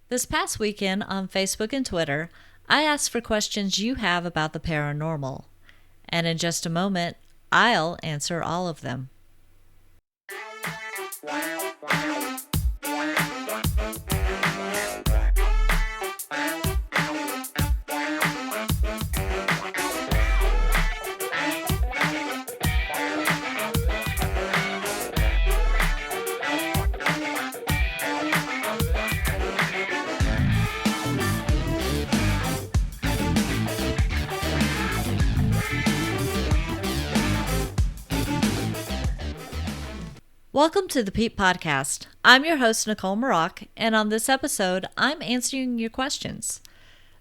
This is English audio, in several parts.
This past weekend on Facebook and Twitter, I asked for questions you have about the paranormal. And in just a moment, I'll answer all of them. Welcome to the Peep Podcast. I'm your host, Nicolle, and on this episode, I'm answering your questions.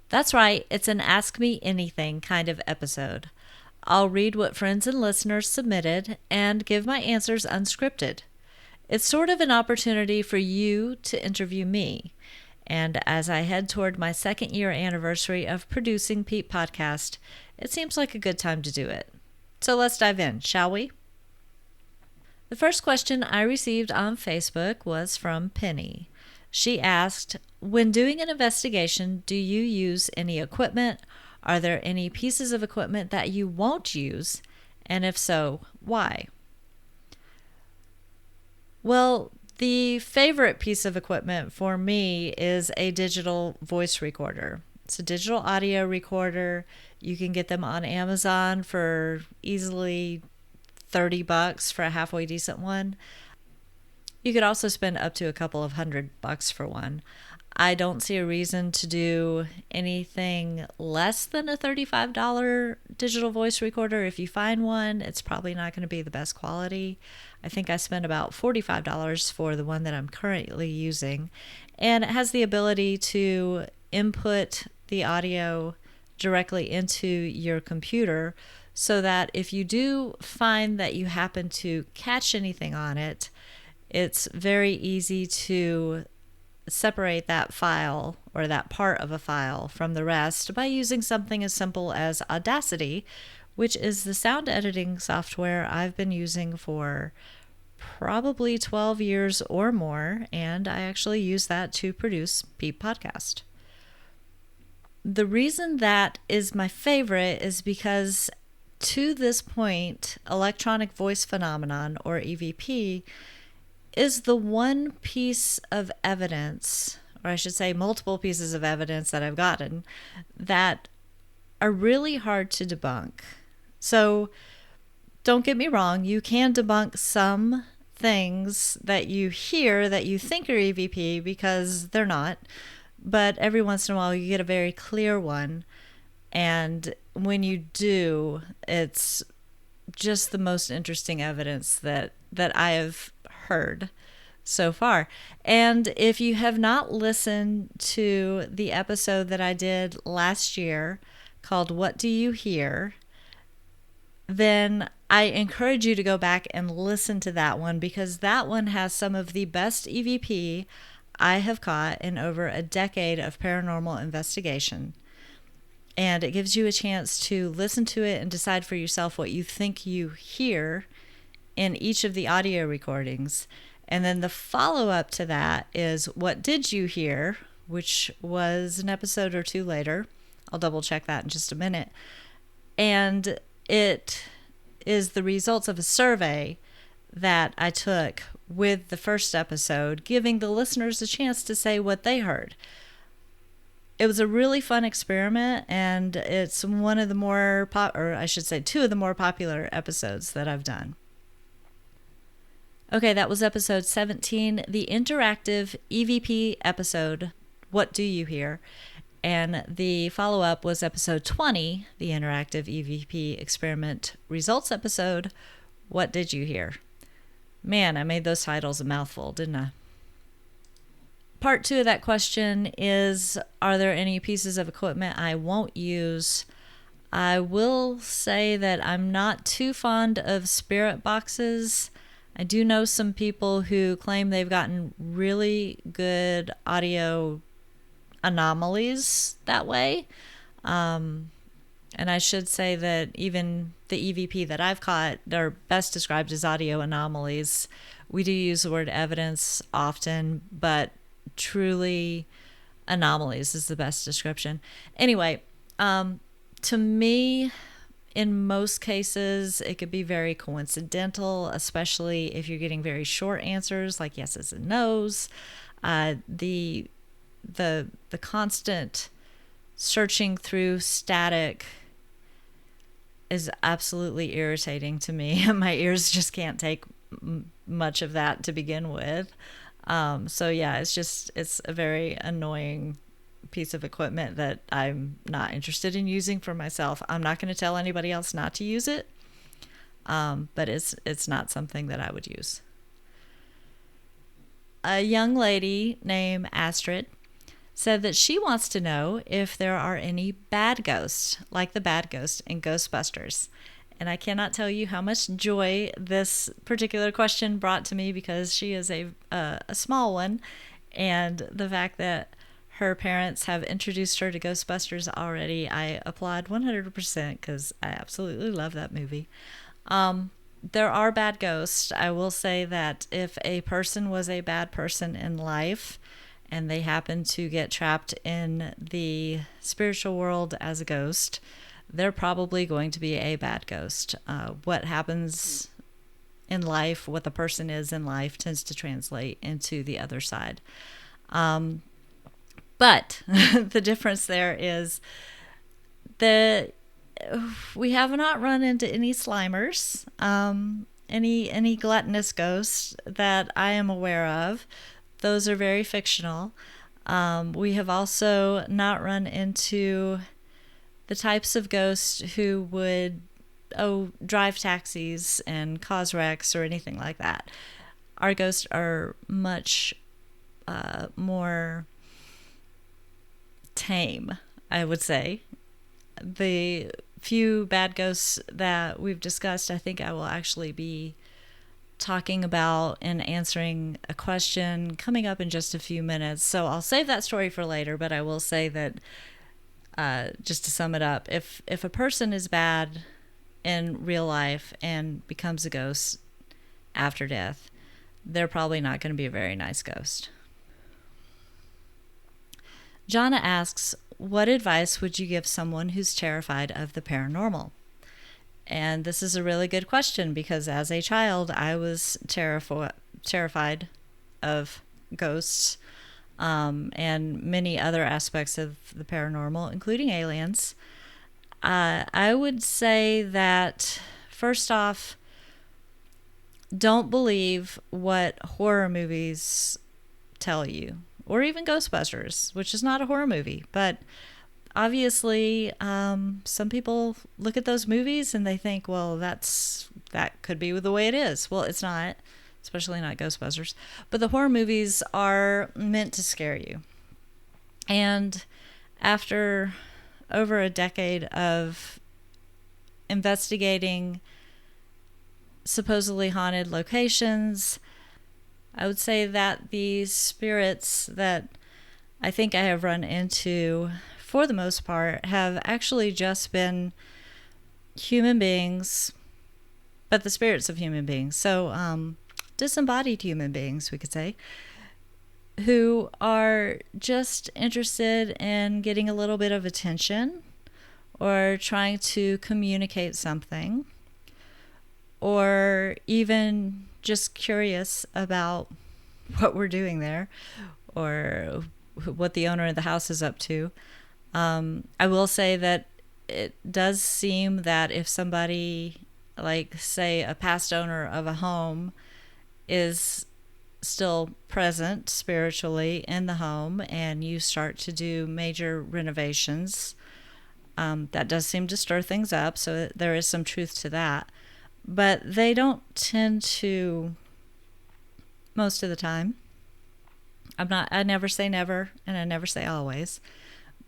That's right, it's an Ask Me Anything kind of episode. I'll read what friends and listeners submitted and give my answers unscripted. It's sort of an opportunity for you to interview me. And as I head toward my second year anniversary of producing Peep Podcast, it seems like a good time to do it. So let's dive in, shall we? The first question I received on Facebook was from Penny. She asked, when doing an investigation, do you use any equipment? Are there any pieces of equipment that you won't use? And if so, why? Well, the favorite piece of equipment for me is a digital voice recorder. It's a digital audio recorder. You can get them on Amazon for easily $30 for a halfway decent one. You could also spend up to a couple of $100 for one. I don't see a reason to do anything less than a $35 digital voice recorder. If you find one, it's probably not going to be the best quality. I think I spent about $45 for the one that I'm currently using. And it has the ability to input the audio directly into your computer, so that if you do find that you happen to catch anything on it, it's very easy to separate that file or that part of a file from the rest by using something as simple as Audacity, which is the sound editing software I've been using for probably 12 years or more, and I actually use that to produce Peep Podcast. The reason that is my favorite is because to this point, electronic voice phenomenon, or EVP, is the one piece of evidence, or I should say multiple pieces of evidence that I've gotten, that are really hard to debunk. So don't get me wrong, you can debunk some things that you hear that you think are EVP because they're not, but every once in a while you get a very clear one. And when you do, it's just the most interesting evidence that I have heard so far. And if you have not listened to the episode that I did last year called What Do You Hear?, then I encourage you to go back and listen to that one, because that one has some of the best EVP I have caught in over a decade of paranormal investigation. And it gives you a chance to listen to it and decide for yourself what you think you hear in each of the audio recordings. And then the follow-up to that is What Did You Hear?, which was an episode or two later. I'll double check that in just a minute. And it is the results of a survey that I took with the first episode, giving the listeners a chance to say what they heard. It was a really fun experiment, and it's one of the more two of the more popular episodes that I've done. Okay, that was episode 17, the interactive EVP episode, What Do You Hear? And the follow-up was episode 20, the interactive EVP experiment results episode, What Did You Hear? Man, I made those titles a mouthful, didn't I? Part 2 of that question is, are there any pieces of equipment I won't use? I will say that I'm not too fond of spirit boxes. I do know some people who claim they've gotten really good audio anomalies that way. And I should say that even the EVP that I've caught are best described as audio anomalies. We do use the word evidence often, but truly anomalies is the best description. Anyway, to me, in most cases, it could be very coincidental, especially if you're getting very short answers like yeses and nos. The constant searching through static is absolutely irritating to me. My ears just can't take much of that to begin with. So yeah, it's a very annoying piece of equipment that I'm not interested in using for myself. I'm not going to tell anybody else not to use it, but it's not something that I would use. A young lady named Astrid said that she wants to know if there are any bad ghosts, like the bad ghost in Ghostbusters. And I cannot tell you how much joy this particular question brought to me, because she is a small one, and the fact that her parents have introduced her to Ghostbusters already, I applaud 100% because I absolutely love that movie. There are bad ghosts. I will say that if a person was a bad person in life and they happen to get trapped in the spiritual world as a ghost, they're probably going to be a bad ghost. What happens in life, what the person is in life, tends to translate into the other side. But the difference there is that we have not run into any Slimers, any gluttonous ghosts that I am aware of. Those are very fictional. We have also not run into the types of ghosts who would drive taxis and cause wrecks or anything like that. Our ghosts are much more tame, I would say. The few bad ghosts that we've discussed, I think I will actually be talking about and answering a question coming up in just a few minutes. So I'll save that story for later, but I will say that just to sum it up, if a person is bad in real life and becomes a ghost after death, they're probably not going to be a very nice ghost. Jonna asks, what advice would you give someone who's terrified of the paranormal? And this is a really good question, because as a child, I was terrified of ghosts and many other aspects of the paranormal, including aliens. I would say that, first off, don't believe what horror movies tell you, or even Ghostbusters, which is not a horror movie. But obviously, some people look at those movies and they think, well, that could be the way it is. Well, it's not, especially not Ghostbusters. But the horror movies are meant to scare you. And after over a decade of investigating supposedly haunted locations, I would say that the spirits that I think I have run into, for the most part, have actually just been human beings, but the spirits of human beings. So disembodied human beings, we could say, who are just interested in getting a little bit of attention, or trying to communicate something, or even just curious about what we're doing there, or what the owner of the house is up to. I will say that it does seem that if somebody, like, say, a past owner of a home is still present spiritually in the home, and you start to do major renovations, that does seem to stir things up. So there is some truth to that. But they don't tend to, most of the time. I never say never, and I never say always,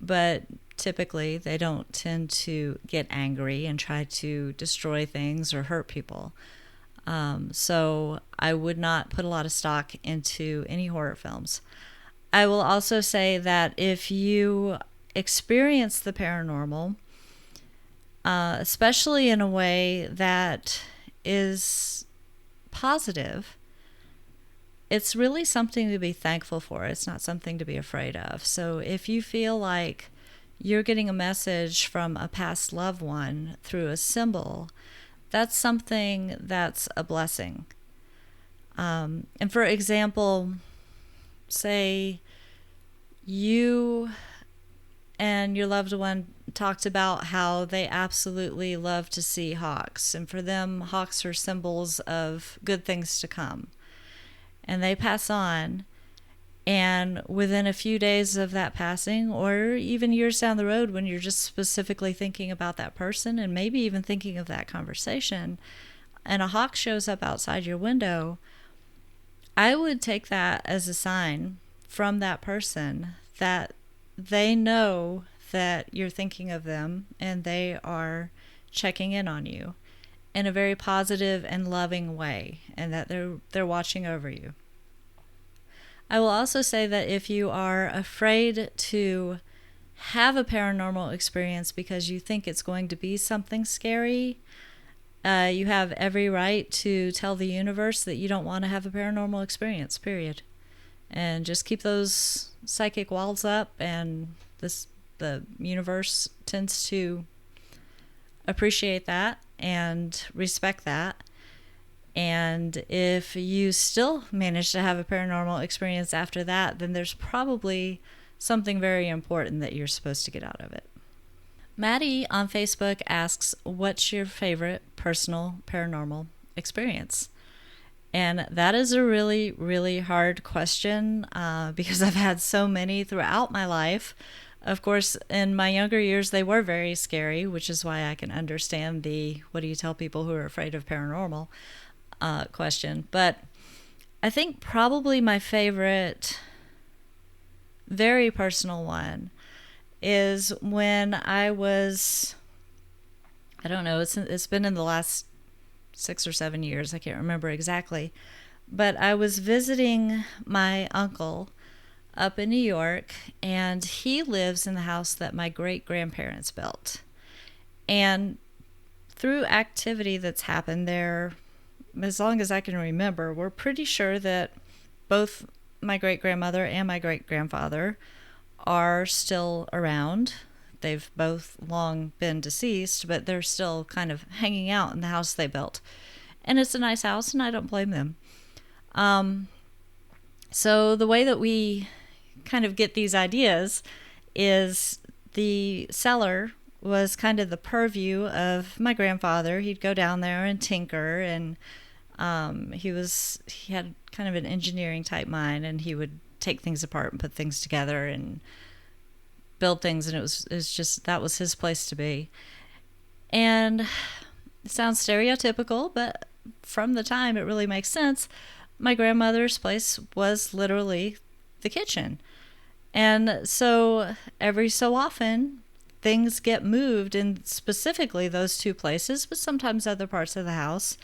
but typically they don't tend to get angry and try to destroy things or hurt people. So I would not put a lot of stock into any horror films. I will also say that if you experience the paranormal, especially in a way that is positive, it's really something to be thankful for. It's not something to be afraid of. So if you feel like you're getting a message from a past loved one through a symbol, that's something that's a blessing. And for example, say you and your loved one talked about how they absolutely love to see hawks. And for them, hawks are symbols of good things to come. And they pass on. And within a few days of that passing, or even years down the road when you're just specifically thinking about that person and maybe even thinking of that conversation, and a hawk shows up outside your window, I would take that as a sign from that person that they know that you're thinking of them and they are checking in on you in a very positive and loving way, and that they're watching over you. I will also say that if you are afraid to have a paranormal experience because you think it's going to be something scary, you have every right to tell the universe that you don't want to have a paranormal experience, period. And just keep those psychic walls up, and the universe tends to appreciate that and respect that. And if you still manage to have a paranormal experience after that, then there's probably something very important that you're supposed to get out of it. Maddie on Facebook asks, what's your favorite personal paranormal experience? And that is a really, really hard question because I've had so many throughout my life. Of course, in my younger years, they were very scary, which is why I can understand the what do you tell people who are afraid of paranormal question. But I think probably my favorite, very personal one is when I was, I don't know, it's been in the last 6 or 7 years, I can't remember exactly, but I was visiting my uncle up in New York, and he lives in the house that my great-grandparents built. And through activity that's happened there, as long as I can remember, we're pretty sure that both my great-grandmother and my great-grandfather are still around. They've both long been deceased, but they're still kind of hanging out in the house they built. And it's a nice house, and I don't blame them. So the way that we kind of get these ideas is the cellar was kind of the purview of my grandfather. He'd go down there and tinker, and he had kind of an engineering type mind, and he would take things apart and put things together and build things, and it was just, that was his place to be. And it sounds stereotypical, but from the time it really makes sense. My grandmother's place was literally the kitchen. And so every so often things get moved in specifically those two places, but sometimes other parts of the house.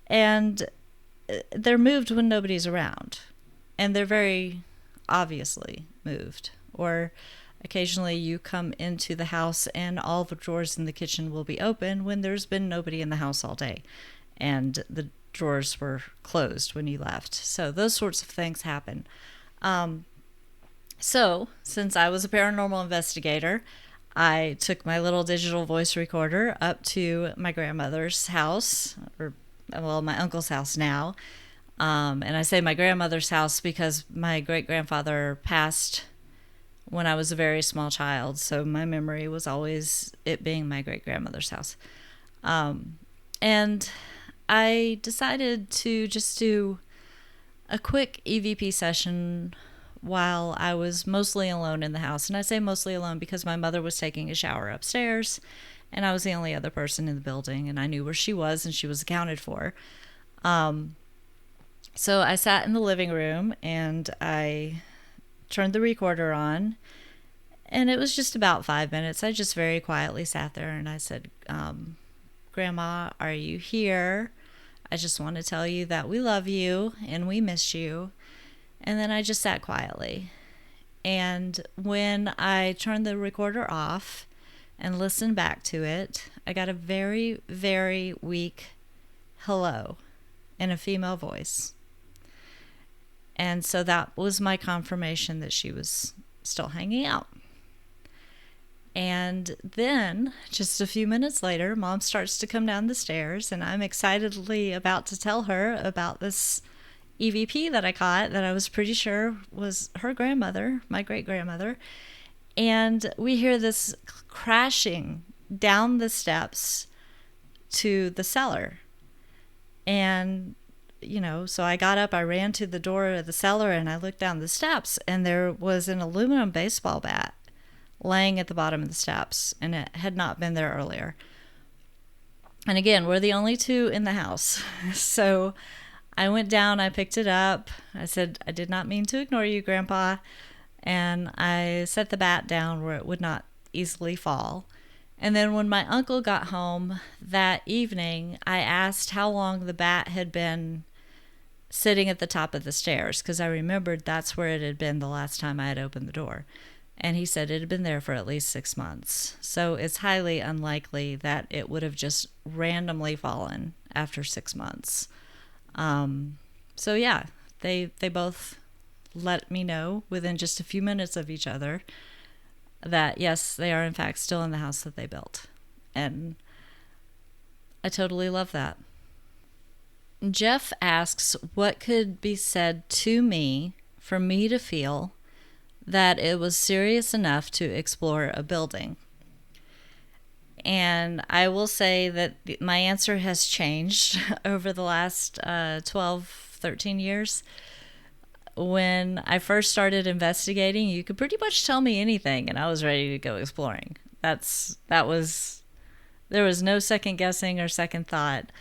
And they're moved when nobody's around. And they're very obviously moved. Or occasionally you come into the house and all the drawers in the kitchen will be open when there's been nobody in the house all day. And the drawers were closed when you left. So those sorts of things happen. So since I was a paranormal investigator, I took my little digital voice recorder up to my grandmother's house, or well, my uncle's house now. And I say my grandmother's house because my great-grandfather passed when I was a very small child. So my memory was always it being my great-grandmother's house. And I decided to just do a quick EVP session while I was mostly alone in the house. And I say mostly alone because my mother was taking a shower upstairs, and I was the only other person in the building, and I knew where she was, and she was accounted for. So I sat in the living room, and I turned the recorder on, and it was just about 5 minutes. I just very quietly sat there, and I said, Grandma, are you here? I just want to tell you that we love you, and we miss you. And then I just sat quietly. And when I turned the recorder off and listened back to it, I got a very, very weak hello in a female voice. And so that was my confirmation that she was still hanging out. And then, just a few minutes later, Mom starts to come down the stairs, and I'm excitedly about to tell her about this EVP that I caught that I was pretty sure was her grandmother, my great-grandmother. And we hear this crashing down the steps to the cellar. And, so I got up, I ran to the door of the cellar, and I looked down the steps, and there was an aluminum baseball bat laying at the bottom of the steps, and it had not been there earlier. And again, we're the only two in the house. So I went down, I picked it up. I said, I did not mean to ignore you, Grandpa. And I set the bat down where it would not easily fall. And then when my uncle got home that evening, I asked how long the bat had been sitting at the top of the stairs, because I remembered that's where it had been the last time I had opened the door. And he said it had been there for at least 6 months. So it's highly unlikely that it would have just randomly fallen after 6 months. So yeah, they both let me know within just a few minutes of each other that yes, they are in fact still in the house that they built. And I totally love that. Jeff asks, what could be said to me for me to feel that it was serious enough to explore a building? And I will say that my answer has changed over the last 12, 13 years. When I first started investigating, you could pretty much tell me anything and I was ready to go exploring. There was no second guessing or second thought.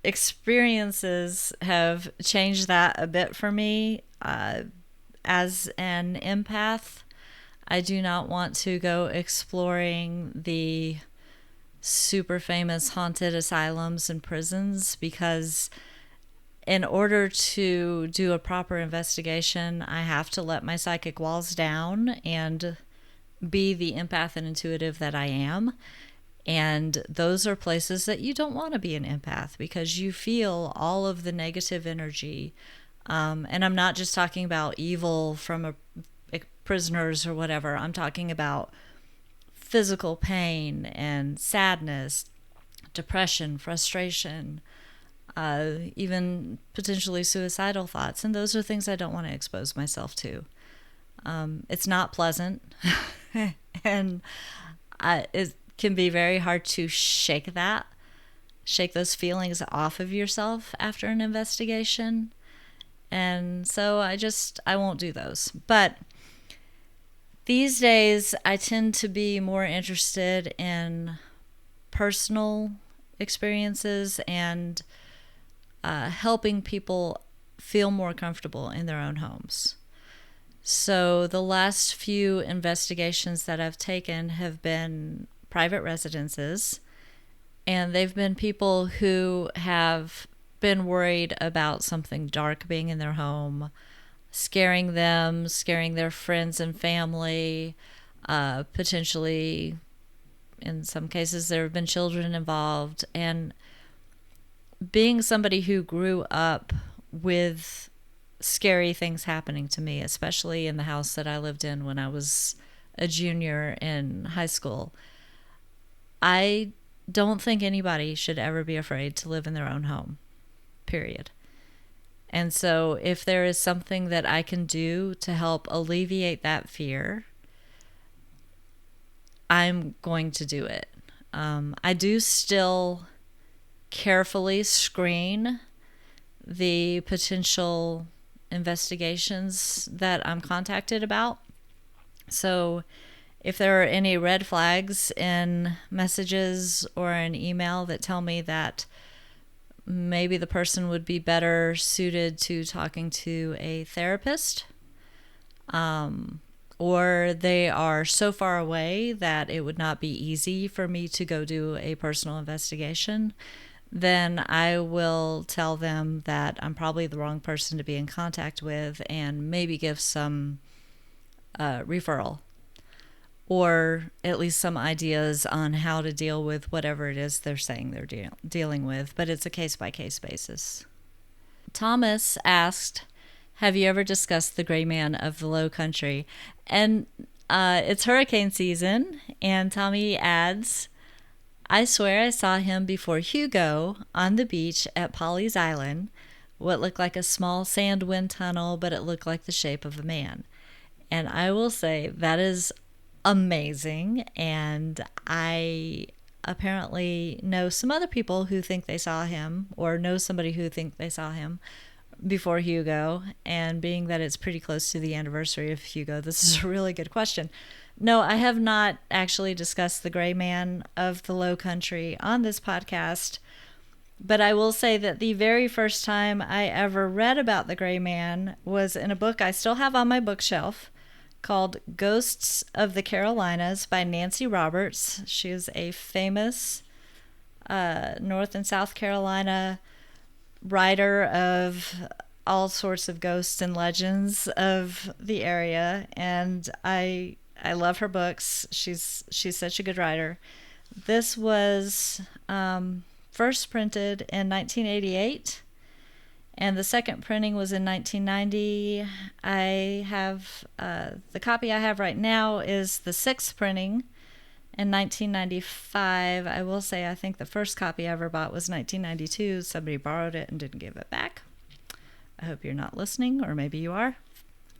Experiences have changed that a bit for me. As an empath, I do not want to go exploring the super famous haunted asylums and prisons, because in order to do a proper investigation, I have to let my psychic walls down and be the empath and intuitive that I am. And those are places that you don't want to be an empath, because you feel all of the negative energy. And I'm not just talking about evil from prisoners or whatever. I'm talking about physical pain and sadness, depression, frustration, even potentially suicidal thoughts. And those are things I don't want to expose myself to. It's not pleasant. And it can be very hard to shake those feelings off of yourself after an investigation. And so I won't do those. But these days, I tend to be more interested in personal experiences and helping people feel more comfortable in their own homes. So the last few investigations that I've taken have been private residences, and they've been people who have been worried about something dark being in their home, scaring them, scaring their friends and family, potentially, in some cases, there have been children involved. And being somebody who grew up with scary things happening to me, especially in the house that I lived in when I was a junior in high school, I don't think anybody should ever be afraid to live in their own home, period. And so if there is something that I can do to help alleviate that fear, I'm going to do it. I do still carefully screen the potential investigations that I'm contacted about. So if there are any red flags in messages or an email that tell me that maybe the person would be better suited to talking to a therapist, or they are so far away that it would not be easy for me to go do a personal investigation, then I will tell them that I'm probably the wrong person to be in contact with and maybe give some referral, or at least some ideas on how to deal with whatever it is they're saying they're dealing with. But it's a case-by-case basis. Thomas asked, have you ever discussed the gray man of the low country? And it's hurricane season, and Tommy adds, I swear I saw him before Hugo on the beach at Polly's Island. What looked like a small sand wind tunnel, but it looked like the shape of a man. And I will say that is amazing. And I apparently know some other people who think they saw him, or know somebody who think they saw him before Hugo. And being that it's pretty close to the anniversary of Hugo, this is a really good question. No, I have not actually discussed the gray man of the low country on this podcast, but I will say that the very first time I ever read about the gray man was in a book I still have on my bookshelf called Ghosts of the Carolinas by Nancy Roberts. She is a famous North and South Carolina writer of all sorts of ghosts and legends of the area, and I love her books. She's such a good writer. This was first printed in 1988, and the second printing was in 1990. I have the copy I have right now is the sixth printing in 1995. I will say I think the first copy I ever bought was 1992. Somebody borrowed it and didn't give it back. I hope you're not listening, or maybe you are.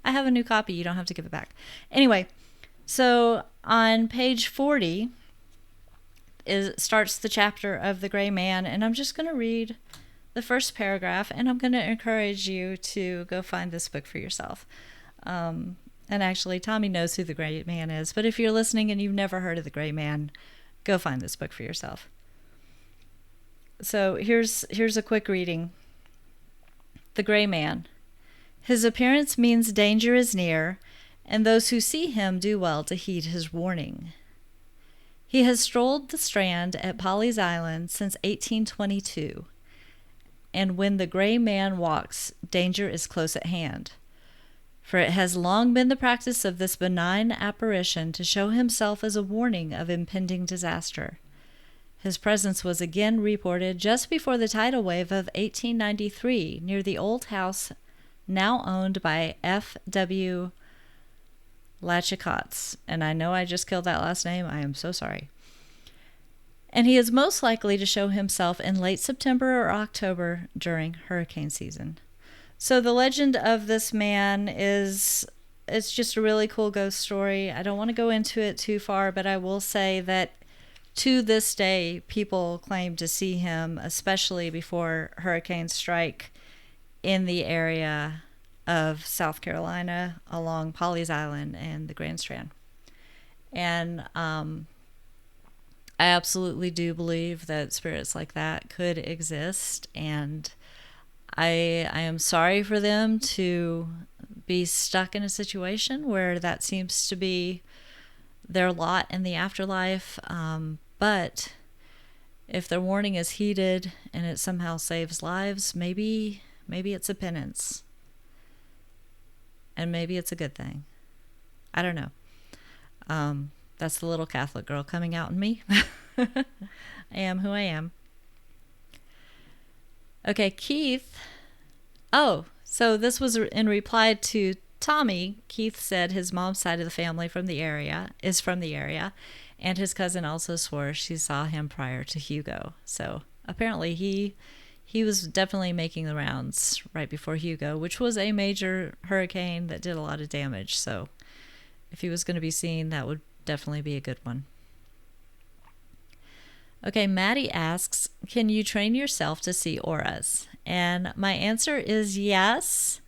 I have a new copy. You don't have to give it back. Anyway, so on page 40 starts the chapter of the gray man, and I'm just going to read the first paragraph, and I'm going to encourage you to go find this book for yourself. And actually, Tommy knows who the gray man is, but if you're listening and you've never heard of the gray man, go find this book for yourself. So here's a quick reading. The gray man. His appearance means danger is near, and those who see him do well to heed his warning. He has strolled the strand at Polly's Island since 1822, and when the gray man walks, danger is close at hand. For it has long been the practice of this benign apparition to show himself as a warning of impending disaster. His presence was again reported just before the tidal wave of 1893 near the old house now owned by F.W. Lachicotts. And I know I just killed that last name. I am so sorry. And he is most likely to show himself in late September or October during hurricane season. So the legend of this man it's just a really cool ghost story. I don't want to go into it too far, but I will say that to this day, people claim to see him, especially before hurricanes strike in the area of South Carolina along Polly's Island and the Grand Strand. And I absolutely do believe that spirits like that could exist, and I am sorry for them to be stuck in a situation where that seems to be their lot in the afterlife. But if their warning is heeded and it somehow saves lives, maybe it's a penance. And maybe it's a good thing. I don't know. That's the little Catholic girl coming out in me. I am who I am. Okay, Keith. Oh, so this was in reply to Tommy. Keith said his mom's side of the family is from the area, and his cousin also swore she saw him prior to Hugo. So apparently he was definitely making the rounds right before Hugo, which was a major hurricane that did a lot of damage. So if he was going to be seen, that would definitely be a good one. Okay, Maddie asks, can you train yourself to see auras? And my answer is yes.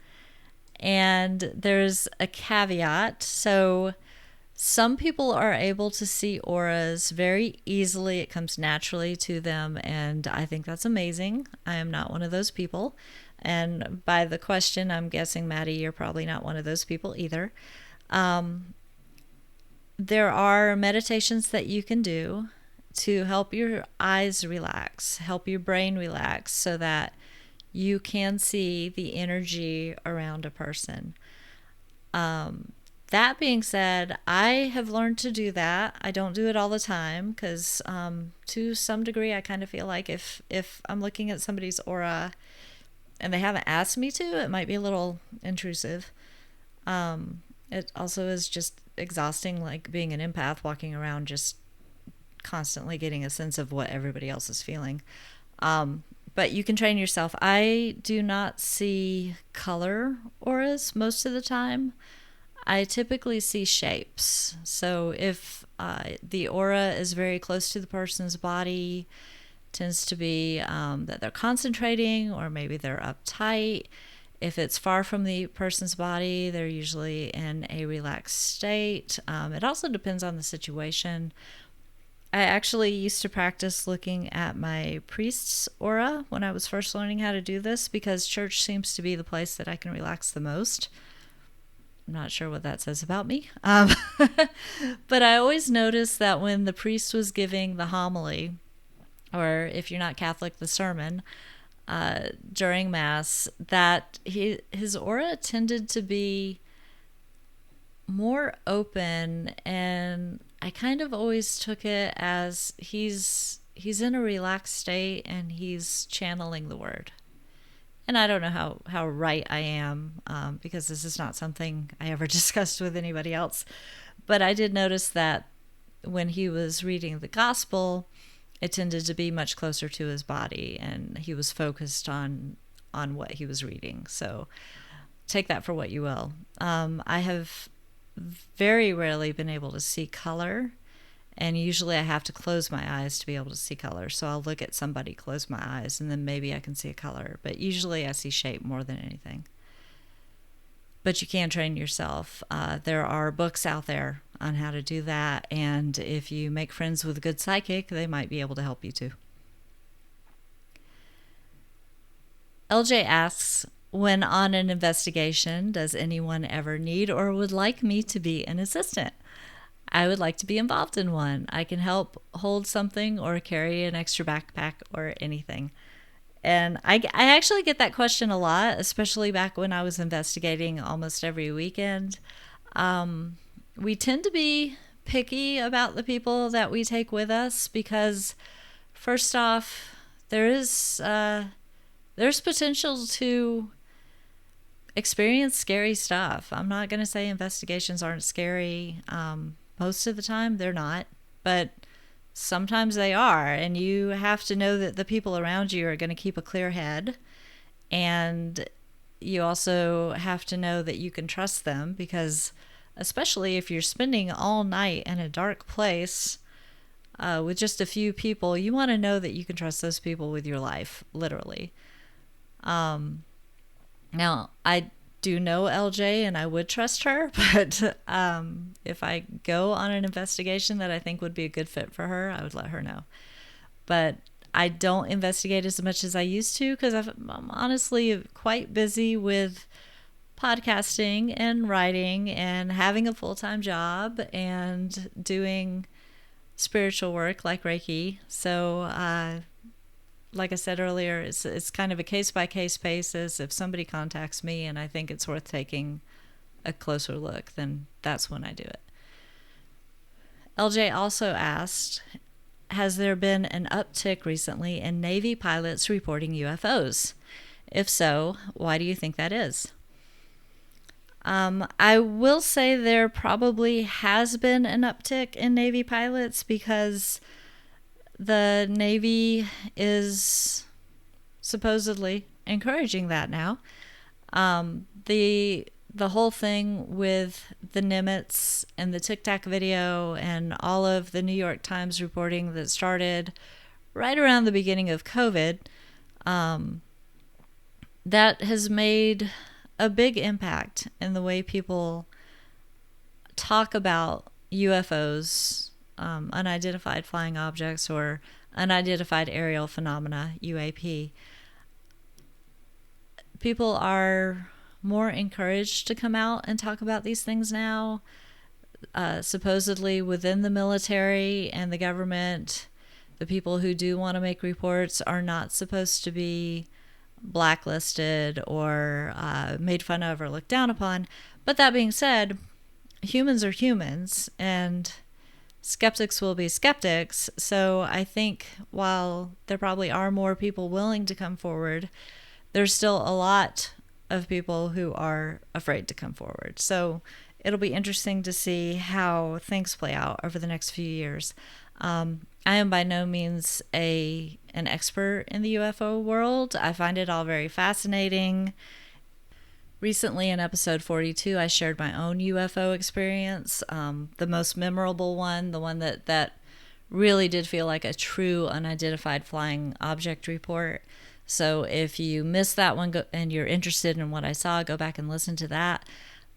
And there's a caveat. So some people are able to see auras very easily. It comes naturally to them, and I think that's amazing. I am not one of those people. And by the question, I'm guessing, Maddie, you're probably not one of those people either. There are meditations that you can do to help your eyes relax, help your brain relax, so that you can see the energy around a person. That being said, I have learned to do that. I don't do it all the time because to some degree I kind of feel like if I'm looking at somebody's aura and they haven't asked me to, it might be a little intrusive. It also is just exhausting, like being an empath, walking around just constantly getting a sense of what everybody else is feeling. But you can train yourself. I do not see color auras most of the time. I typically see shapes. So if the aura is very close to the person's body, tends to be that they're concentrating, or maybe they're uptight. If it's far from the person's body, they're usually in a relaxed state. It also depends on the situation. I actually used to practice looking at my priest's aura when I was first learning how to do this, because church seems to be the place that I can relax the most. I'm not sure what that says about me. But I always noticed that when the priest was giving the homily, or if you're not Catholic, the sermon, during Mass, that his aura tended to be more open, and I kind of always took it as he's in a relaxed state and he's channeling the word. And I don't know how right I am, because this is not something I ever discussed with anybody else. But I did notice that when he was reading the gospel, it tended to be much closer to his body, and he was focused on what he was reading. So take that for what you will. I have very rarely been able to see color, and usually I have to close my eyes to be able to see color. So I'll look at somebody, close my eyes, and then maybe I can see a color. But usually I see shape more than anything. But you can train yourself. There are books out there on how to do that, and if you make friends with a good psychic, they might be able to help you too. LJ asks, when on an investigation, does anyone ever need or would like me to be an assistant? I would like to be involved in one. I can help hold something or carry an extra backpack or anything. And I actually get that question a lot, especially back when I was investigating almost every weekend. We tend to be picky about the people that we take with us because, first off, there's potential to experience scary stuff. I'm not going to say investigations aren't scary. Most of the time they're not, but sometimes they are, and you have to know that the people around you are going to keep a clear head, and you also have to know that you can trust them, because especially if you're spending all night in a dark place with just a few people, you want to know that you can trust those people with your life, literally. Now, I do know LJ and I would trust her, but if I go on an investigation that I think would be a good fit for her, I would let her know. But I don't investigate as much as I used to because I'm honestly quite busy with podcasting and writing and having a full-time job and doing spiritual work like Reiki. So like I said earlier, it's kind of a case-by-case basis. If somebody contacts me and I think it's worth taking a closer look, then that's when I do it. LJ also asked, has there been an uptick recently in Navy pilots reporting UFOs? If so, why do you think that is? I will say there probably has been an uptick in Navy pilots because the Navy is supposedly encouraging that now. The whole thing with the Nimitz and the Tic Tac video and all of the New York Times reporting that started right around the beginning of COVID, that has made a big impact in the way people talk about UFOs, unidentified flying objects, or unidentified aerial phenomena, UAP. People are more encouraged to come out and talk about these things now. Supposedly within the military and the government, the people who do want to make reports are not supposed to be blacklisted or made fun of or looked down upon. But that being said, humans are humans and skeptics will be skeptics. So I think while there probably are more people willing to come forward, there's still a lot of people who are afraid to come forward. So it'll be interesting to see how things play out over the next few years. I am by no means an expert in the UFO world. I find it all very fascinating. Recently, in episode 42, I shared my own UFO experience. The most memorable one, the one that really did feel like a true unidentified flying object report. So if you missed that one and you're interested in what I saw, go back and listen to that.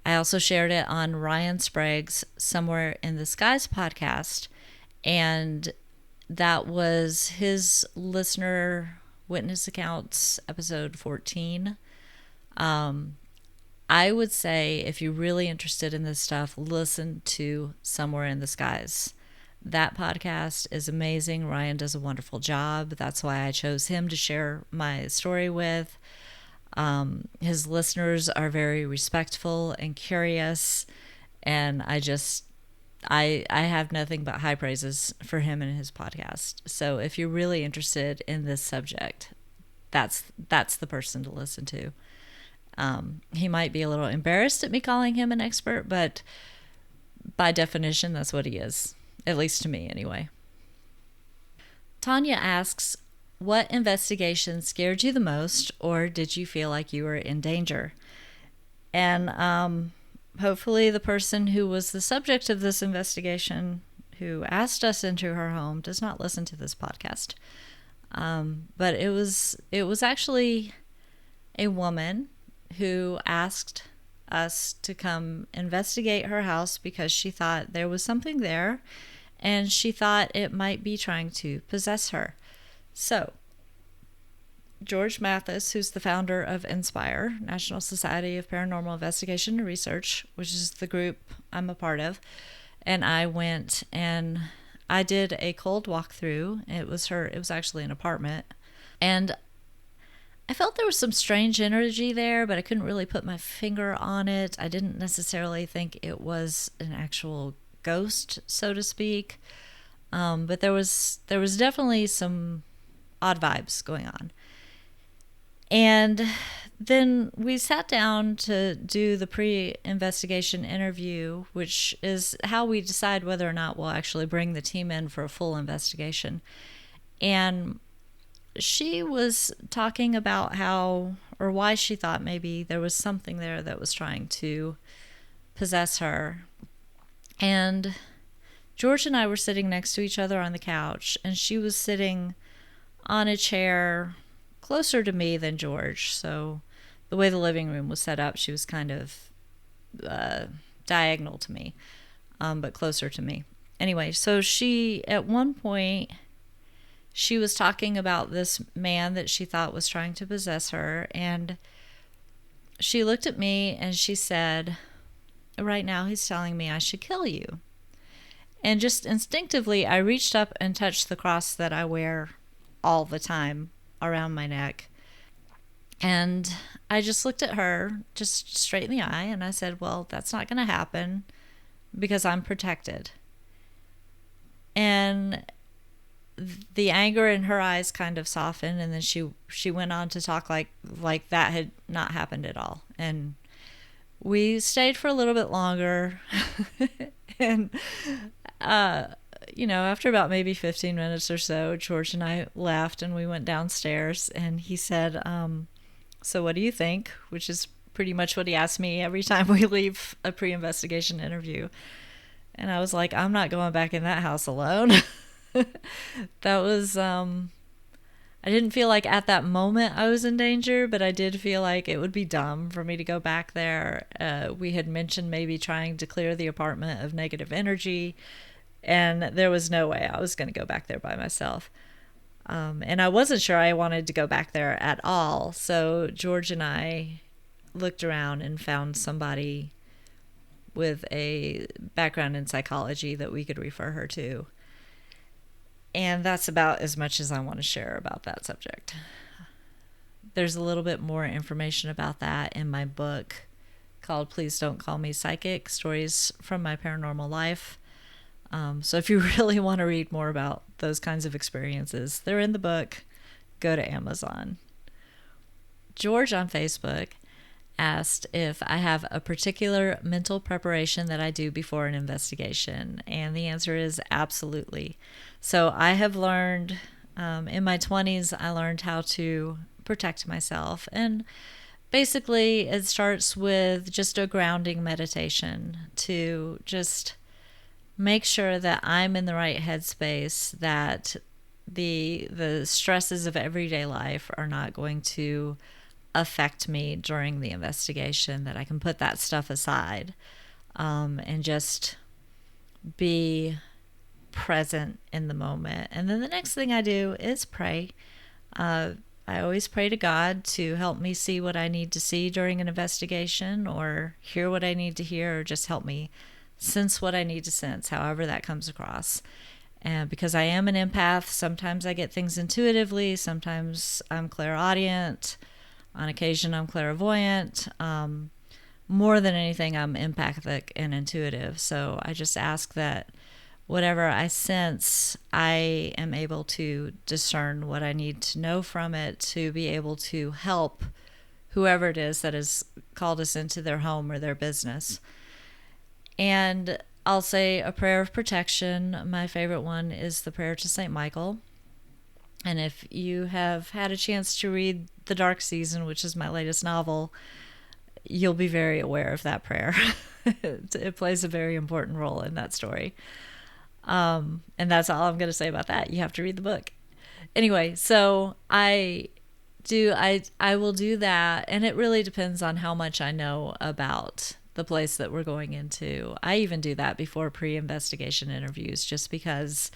I also shared it on Ryan Sprague's Somewhere in the Skies podcast, and that was his listener witness accounts, episode 14. I would say if you're really interested in this stuff, listen to Somewhere in the Skies. That podcast is amazing. Ryan does a wonderful job. That's why I chose him to share my story with. His listeners are very respectful and curious, and I have nothing but high praises for him and his podcast. So if you're really interested in this subject, that's the person to listen to. He might be a little embarrassed at me calling him an expert, but by definition, that's what he is. At least to me, anyway. Tanya asks, what investigation scared you the most, or did you feel like you were in danger? And hopefully the person who was the subject of this investigation, who asked us into her home, does not listen to this podcast. But it was actually a woman who asked us to come investigate her house because she thought there was something there, and she thought it might be trying to possess her. So, George Mathis, who's the founder of INSPIRE, National Society of Paranormal Investigation and Research, which is the group I'm a part of, and I went and I did a cold walkthrough. It was actually an apartment, and I felt there was some strange energy there, but I couldn't really put my finger on it. I didn't necessarily think it was an actual ghost, so to speak. But there was definitely some odd vibes going on. And then we sat down to do the pre-investigation interview, which is how we decide whether or not we'll actually bring the team in for a full investigation. And she was talking about how, or why she thought maybe there was something there that was trying to possess her. And George and I were sitting next to each other on the couch, and she was sitting on a chair closer to me than George. So the way the living room was set up, she was kind of diagonal to me, but closer to me. Anyway, so at one point, she was talking about this man that she thought was trying to possess her, and she looked at me and she said, right now he's telling me I should kill you. And just instinctively, I reached up and touched the cross that I wear all the time around my neck. And I just looked at her just straight in the eye, and I said, well, that's not going to happen because I'm protected. And the anger in her eyes kind of softened, and then she went on to talk like that had not happened at all. And we stayed for a little bit longer. And after about maybe 15 minutes or so, George and I left and we went downstairs, and he said, so what do you think? Which is pretty much what he asked me every time we leave a pre-investigation interview. And I was like, I'm not going back in that house alone. That was, I didn't feel like at that moment I was in danger, but I did feel like it would be dumb for me to go back there. We had mentioned maybe trying to clear the apartment of negative energy, and there was no way I was going to go back there by myself. And I wasn't sure I wanted to go back there at all. So George and I looked around and found somebody with a background in psychology that we could refer her to. And that's about as much as I want to share about that subject. There's a little bit more information about that in my book called Please Don't Call Me Psychic, Stories from My Paranormal Life. So if you really want to read more about those kinds of experiences, they're in the book. Go to Amazon. George on Facebook asked if I have a particular mental preparation that I do before an investigation. And the answer is absolutely. So I have learned in my 20s, I learned how to protect myself. And basically, it starts with just a grounding meditation to just make sure that I'm in the right headspace, that the stresses of everyday life are not going to affect me during the investigation, that I can put that stuff aside and just be present in the moment. And then the next thing I do is pray. I always pray to God to help me see what I need to see during an investigation, or hear what I need to hear, or just help me sense what I need to sense, however that comes across. And because I am an empath, sometimes I get things intuitively, sometimes I'm clairaudient, on occasion I'm clairvoyant. More than anything, I'm empathic and intuitive. So I just ask that whatever I sense, I am able to discern what I need to know from it to be able to help whoever it is that has called us into their home or their business. And I'll say a prayer of protection. My favorite one is the prayer to St. Michael. And if you have had a chance to read The Dark Season, which is my latest novel, you'll be very aware of that prayer. It plays a very important role in that story. And that's all I'm going to say about that. You have to read the book. Anyway, so I will do that, and it really depends on how much I know about the place that we're going into. I even do that before pre-investigation interviews, just because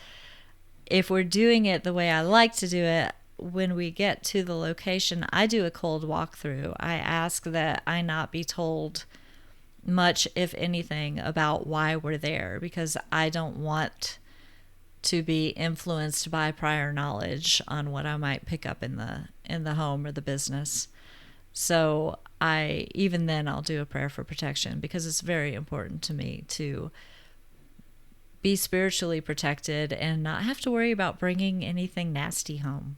if we're doing it the way I like to do it, when we get to the location, I do a cold walkthrough. I ask that I not be told much, if anything, about why we're there, because I don't want to be influenced by prior knowledge on what I might pick up in the home or the business. So even then I'll do a prayer for protection, because it's very important to me to be spiritually protected and not have to worry about bringing anything nasty home.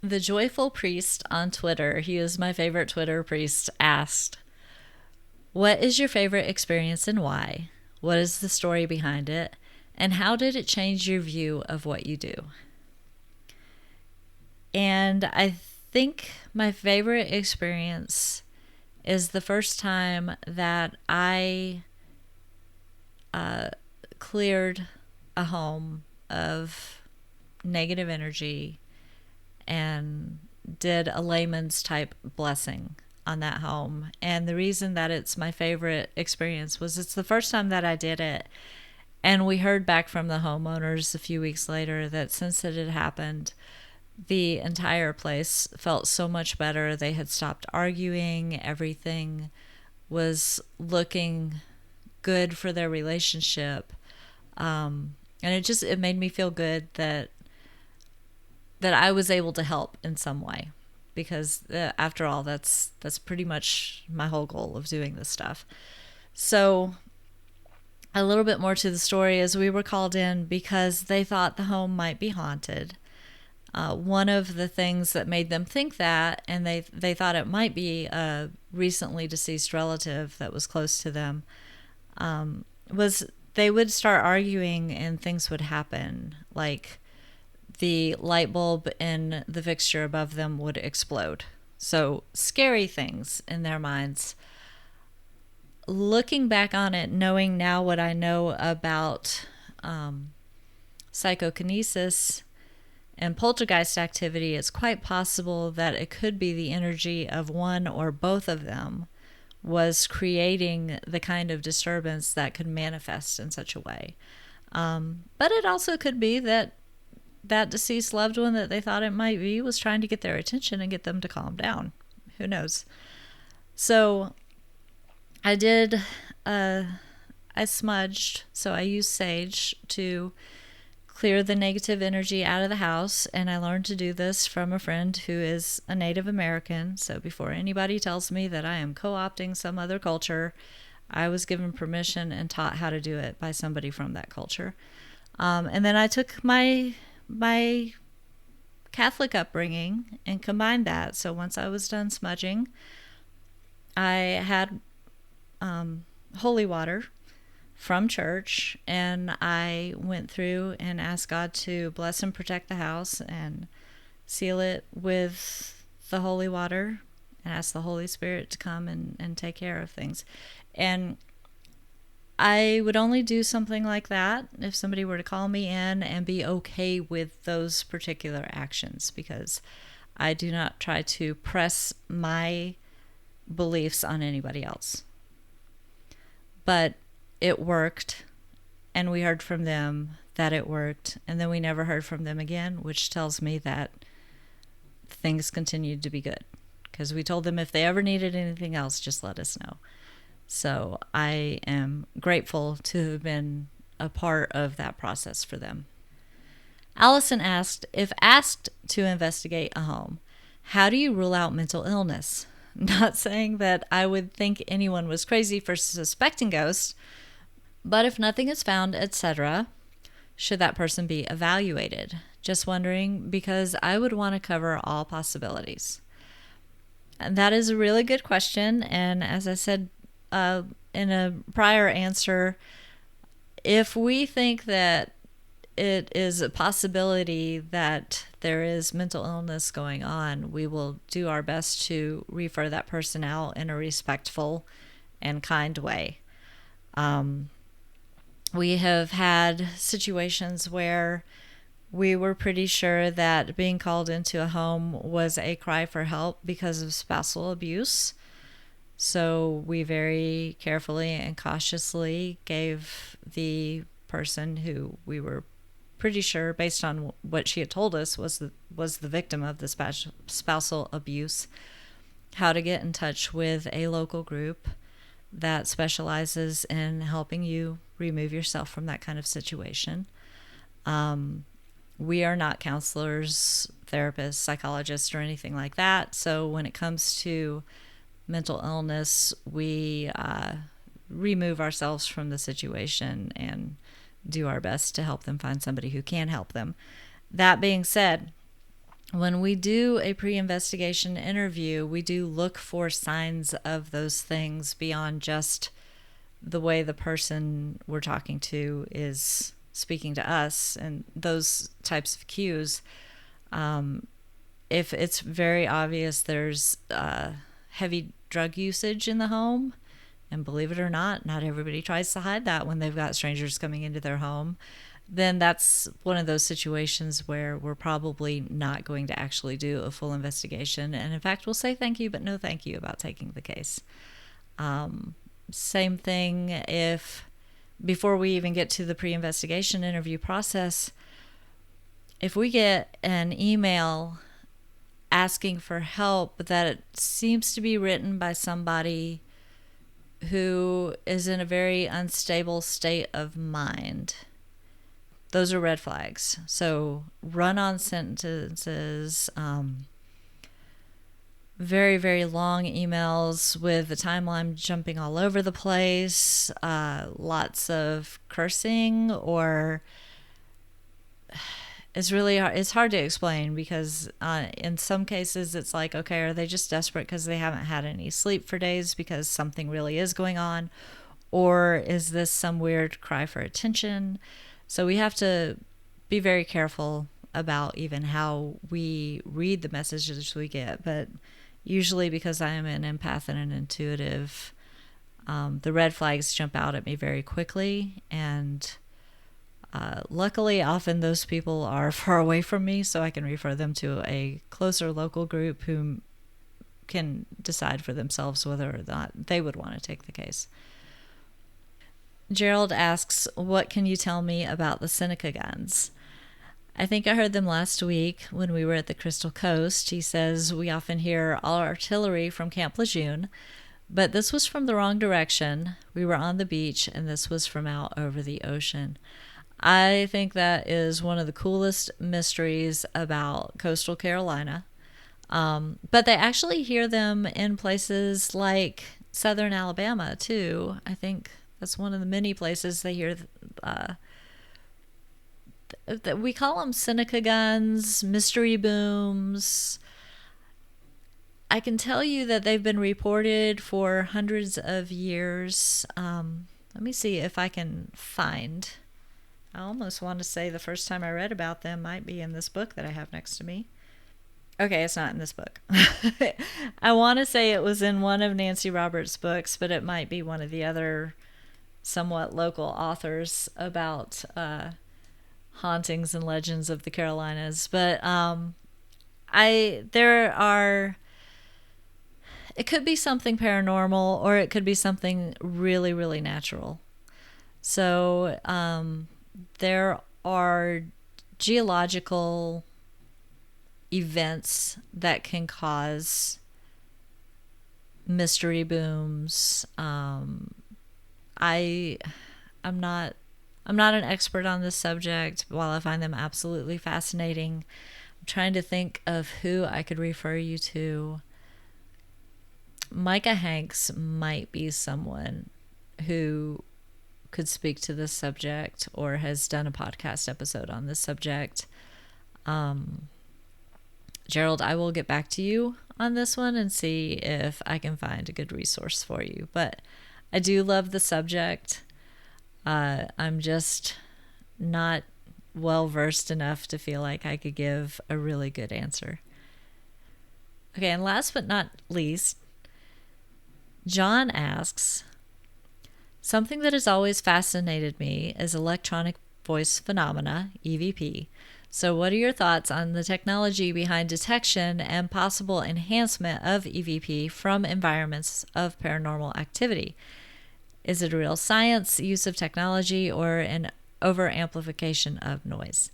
The Joyful Priest on Twitter, he is my favorite Twitter priest, asked, "What is your favorite experience and why? What is the story behind it? And how did it change your view of what you do?" And I think my favorite experience is the first time that I cleared a home of negative energy and did a layman's type blessing on that home. And the reason that it's my favorite experience was it's the first time that I did it. And we heard back from the homeowners a few weeks later that since it had happened, the entire place felt so much better. They had stopped arguing. Everything was looking good for their relationship. And it made me feel good that I was able to help in some way, because after all, that's pretty much my whole goal of doing this stuff. So a little bit more to the story is we were called in because they thought the home might be haunted. One of the things that made them think that, and they thought it might be a recently deceased relative that was close to them, was they would start arguing and things would happen, like the light bulb in the fixture above them would explode. So scary things in their minds. Looking back on it, knowing now what I know about psychokinesis and poltergeist activity, it's quite possible that it could be the energy of one or both of them was creating the kind of disturbance that could manifest in such a way. But it also could be that deceased loved one that they thought it might be was trying to get their attention and get them to calm down. Who knows? So I smudged. So I used sage to clear the negative energy out of the house, and I learned to do this from a friend who is a Native American. So before anybody tells me that I am co-opting some other culture, I was given permission and taught how to do it by somebody from that culture. And then I took my Catholic upbringing and combined that. So once I was done smudging, I had holy water from church, and I went through and asked God to bless and protect the house and seal it with the holy water, and ask the Holy Spirit to come and take care of things. And I would only do something like that if somebody were to call me in and be okay with those particular actions, because I do not try to press my beliefs on anybody else. But it worked, and we heard from them that it worked, and then we never heard from them again, which tells me that things continued to be good, because we told them if they ever needed anything else, just let us know. So I am grateful to have been a part of that process for them. Allison asked, if asked to investigate a home, how do you rule out mental illness? Not saying that I would think anyone was crazy for suspecting ghosts, but if nothing is found, etc., should that person be evaluated? Just wondering, because I would want to cover all possibilities. And that is a really good question. And as I said in a prior answer, if we think that it is a possibility that there is mental illness going on, we will do our best to refer that person out in a respectful and kind way. We have had situations where we were pretty sure that being called into a home was a cry for help because of spousal abuse. So we very carefully and cautiously gave the person who we were pretty sure, based on what she had told us, was the victim of the spousal abuse, how to get in touch with a local group that specializes in helping you remove yourself from that kind of situation. We are not counselors, therapists, psychologists, or anything like that. So when it comes to mental illness, we remove ourselves from the situation and do our best to help them find somebody who can help them. That being said, when we do a pre-investigation interview, we do look for signs of those things beyond just the way the person we're talking to is speaking to us and those types of cues. If it's very obvious there's heavy drug usage in the home, and believe it or not everybody tries to hide that when they've got strangers coming into their home, then that's one of those situations where we're probably not going to actually do a full investigation. And in fact, we'll say thank you, but no thank you about taking the case. Same thing if, before we even get to the pre-investigation interview process, if we get an email asking for help that it seems to be written by somebody who is in a very unstable state of mind, those are red flags. So run-on sentences, very, very long emails with the timeline jumping all over the place, lots of cursing, or it's hard to explain, because in some cases it's like, okay, are they just desperate because they haven't had any sleep for days because something really is going on? Or is this some weird cry for attention? So we have to be very careful about even how we read the messages we get. But usually, because I am an empath and an intuitive, the red flags jump out at me very quickly. And luckily, often those people are far away from me, so I can refer them to a closer local group who can decide for themselves whether or not they would want to take the case. Gerald asks, what can you tell me about the Seneca guns? I think I heard them last week when we were at the Crystal Coast. He says, we often hear artillery from Camp Lejeune, but this was from the wrong direction. We were on the beach, and this was from out over the ocean. I think that is one of the coolest mysteries about coastal Carolina. But they actually hear them in places like southern Alabama, too. I think that's one of the many places they hear we call them Seneca guns, mystery booms. I can tell you that they've been reported for hundreds of years. Let me see if I can find. I almost want to say the first time I read about them might be in this book that I have next to me. Okay, it's not in this book. I want to say it was in one of Nancy Roberts' books, but it might be one of the other somewhat local authors about hauntings and legends of the Carolinas. But it could be something paranormal, or it could be something really, really natural. So there are geological events that can cause mystery booms. I'm not an expert on this subject. While I find them absolutely fascinating, I'm trying to think of who I could refer you to. Micah Hanks might be someone who could speak to this subject or has done a podcast episode on this subject. Gerald, I will get back to you on this one and see if I can find a good resource for you. But I do love the subject. I'm just not well versed enough to feel like I could give a really good answer. Okay, and last but not least, John asks, something that has always fascinated me is electronic voice phenomena, EVP. So what are your thoughts on the technology behind detection and possible enhancement of EVP from environments of paranormal activity? Is it a real science, use of technology, or an over-amplification of noise?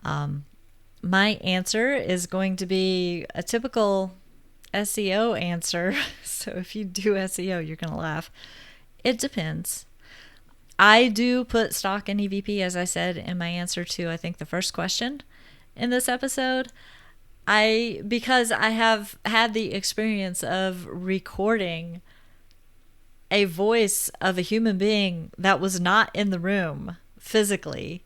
My answer is going to be a typical SEO answer. So if you do SEO, you're going to laugh. It depends. I do put stock in EVP, as I said in my answer to, I think, the first question in this episode. Because I have had the experience of recording a voice of a human being that was not in the room physically.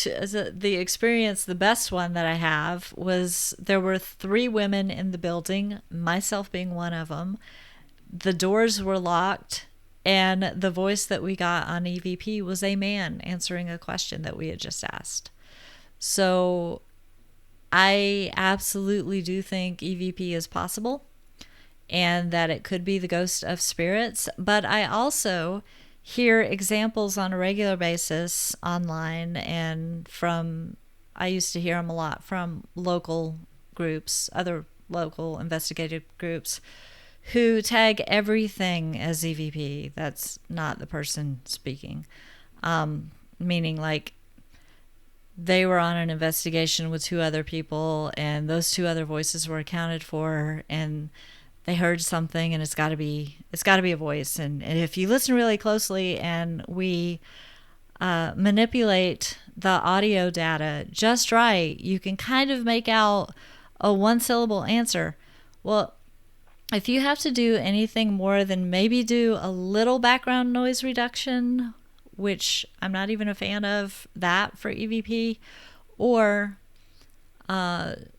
The experience, the best one that I have, was there were 3 women in the building, myself being one of them. The doors were locked, and the voice that we got on EVP was a man answering a question that we had just asked. So I absolutely do think EVP is possible and that it could be the ghost of spirits. But I also hear examples on a regular basis online, and I used to hear them a lot from local groups, other local investigative groups, who tag everything as EVP. That's not the person speaking. Meaning like they were on an investigation with 2 other people, and those 2 other voices were accounted for, and they heard something, and it's got to be a voice. And if you listen really closely and we manipulate the audio data just right, you can kind of make out a 1-syllable answer. Well, if you have to do anything more than maybe do a little background noise reduction, which I'm not even a fan of that for EVP, or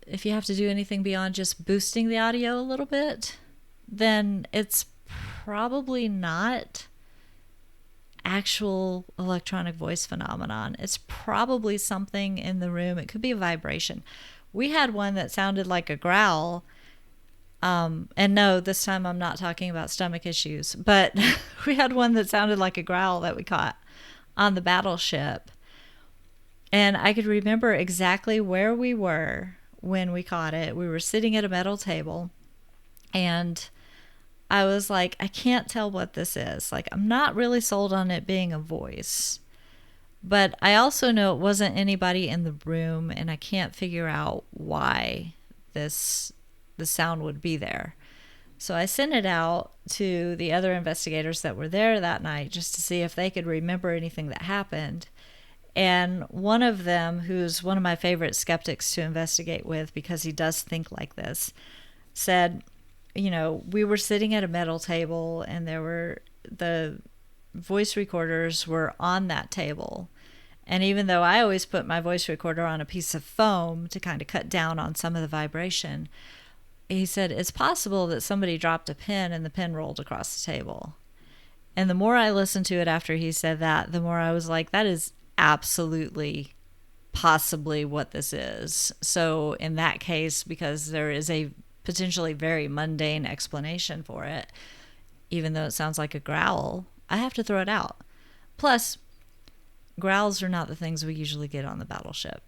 if you have to do anything beyond just boosting the audio a little bit, then it's probably not actual electronic voice phenomenon. It's probably something in the room. It could be a vibration. We had one that sounded like a growl. And no, this time I'm not talking about stomach issues, but we had one that sounded like a growl that we caught on the battleship. And I could remember exactly where we were when we caught it. We were sitting at a metal table, and I was like, I can't tell what this is. Like, I'm not really sold on it being a voice, but I also know it wasn't anybody in the room, and I can't figure out why the sound would be there. So I sent it out to the other investigators that were there that night just to see if they could remember anything that happened. And one of them, who's one of my favorite skeptics to investigate with because he does think like this, said, we were sitting at a metal table, and the voice recorders were on that table. And even though I always put my voice recorder on a piece of foam to kind of cut down on some of the vibration, he said it's possible that somebody dropped a pin and the pin rolled across the table. And the more I listened to it after he said that, the more I was like, that is absolutely possibly what this is. So in that case, because there is a potentially very mundane explanation for it, even though it sounds like a growl, I have to throw it out. Plus, growls are not the things we usually get on the battleship.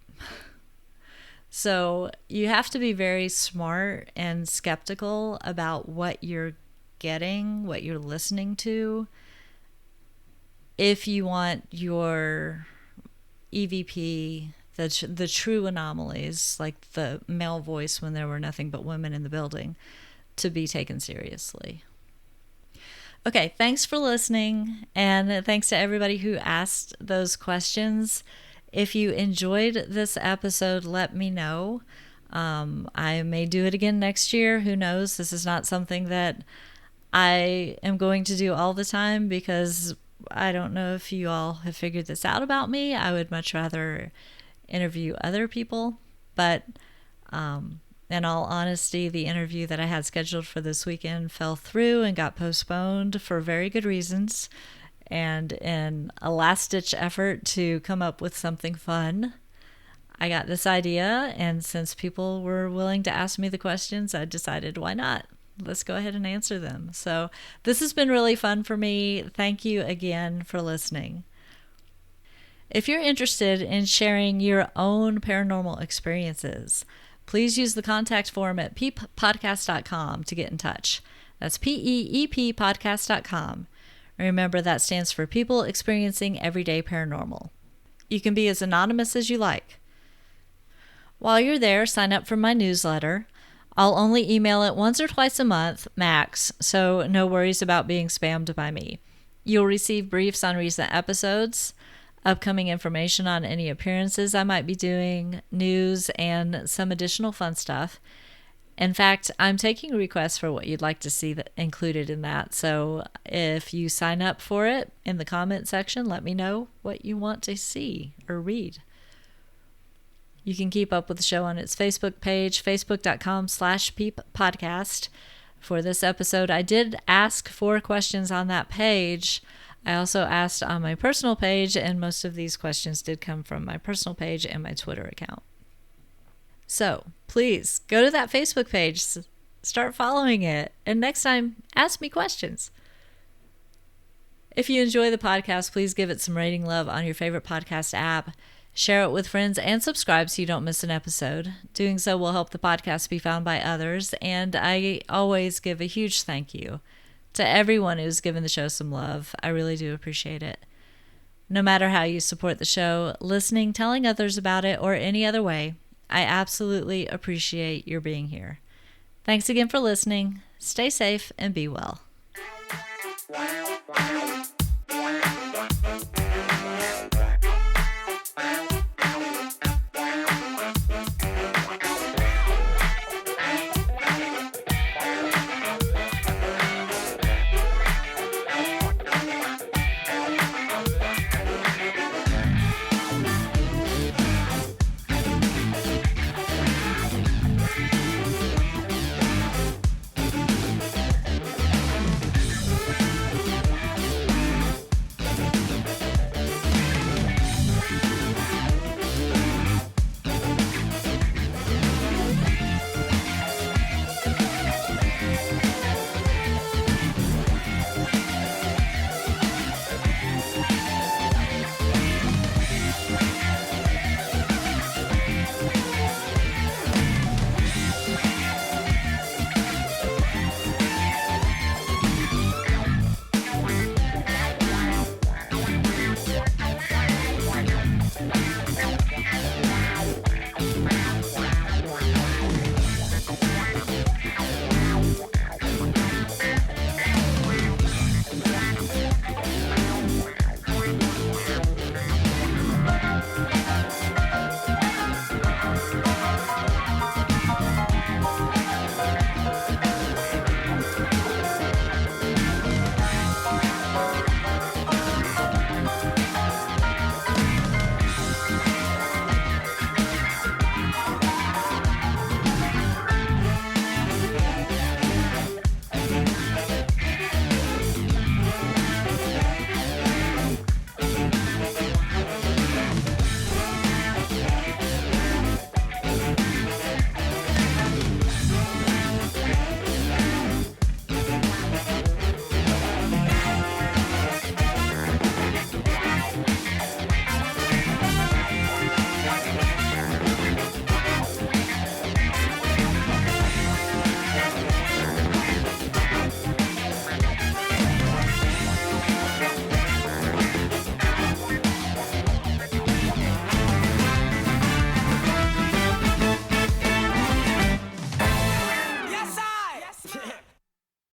So you have to be very smart and skeptical about what you're getting, what you're listening to, if you want your EVP, the true anomalies, like the male voice when there were nothing but women in the building, to be taken seriously. Okay, thanks for listening, and thanks to everybody who asked those questions. If you enjoyed this episode, let me know. I may do it again next year. Who knows? This is not something that I am going to do all the time, because I don't know if you all have figured this out about me. I would much rather interview other people. But in all honesty, the interview that I had scheduled for this weekend fell through and got postponed for very good reasons. And in a last-ditch effort to come up with something fun, I got this idea. And since people were willing to ask me the questions, I decided, why not? Let's go ahead and answer them. So this has been really fun for me. Thank you again for listening. If you're interested in sharing your own paranormal experiences, please use the contact form at peeppodcast.com to get in touch. That's peeppodcast.com. Remember, that stands for People Experiencing Everyday Paranormal. You can be as anonymous as you like. While you're there, sign up for my newsletter. I'll only email it once or twice a month, max, so no worries about being spammed by me. You'll receive briefs on recent episodes, upcoming information on any appearances I might be doing, news, and some additional fun stuff. In fact, I'm taking requests for what you'd like to see included in that, so if you sign up for it in the comment section, let me know what you want to see or read. You can keep up with the show on its Facebook page, facebook.com/peeppodcast. For this episode, I did ask for questions on that page. I also asked on my personal page, and most of these questions did come from my personal page and my Twitter account. So please go to that Facebook page, start following it, and next time, ask me questions. If you enjoy the podcast, please give it some rating love on your favorite podcast app. Share it with friends and subscribe so you don't miss an episode. Doing so will help the podcast be found by others, and I always give a huge thank you to everyone who's given the show some love. I really do appreciate it. No matter how you support the show, listening, telling others about it, or any other way, I absolutely appreciate your being here. Thanks again for listening. Stay safe and be well.